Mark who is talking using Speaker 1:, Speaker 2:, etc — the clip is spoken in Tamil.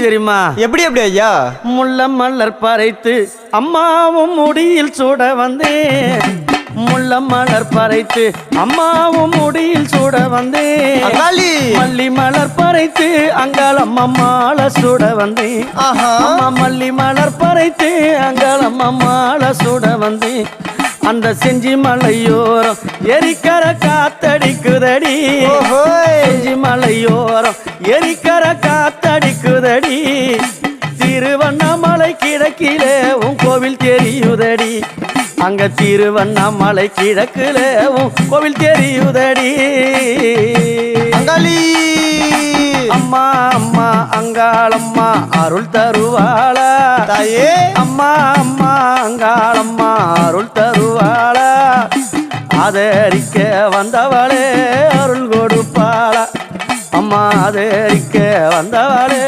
Speaker 1: தெரியுமா?
Speaker 2: எப்படி எப்படி ஐயா?
Speaker 1: முள்ள மலர் பறைத்து அம்மாவும் முடியில் சூட வந்தேன். முள்ள மலர் பறைத்து அம்மாவும் முடியில் சூட வந்தேன். மல்லி மலர் பறைத்து அங்காளம் அம்மாள சூட வந்தேன். அம்மா மல்லி மலர் பறைத்து அங்காளம் அம்மாள சூட வந்தேன். அந்த செஞ்சி மலையோரம் எரிக்கர காத்தடிக்குதடி. செஞ்சி மலையோரம் எரிக்கர காத்தடிக்குதடி. திருவண்ணாமலை கிழக்கிலே உன் கோவில் தெரியுதடி. அங்க திருவண்ணாமலை கிழக்கிலே உன் கோவில் தெரியுதடி. அம்மா அம்மா அங்காளம்மா அருள் தருவாளா தாயே. அம்மா அம்மா அங்காளம்மா அருள் தருவாளா. ஆதரிக்க வந்தவளே அருள் கொடுப்பாளா. அம்மா ஆதரிக்க வந்தவளே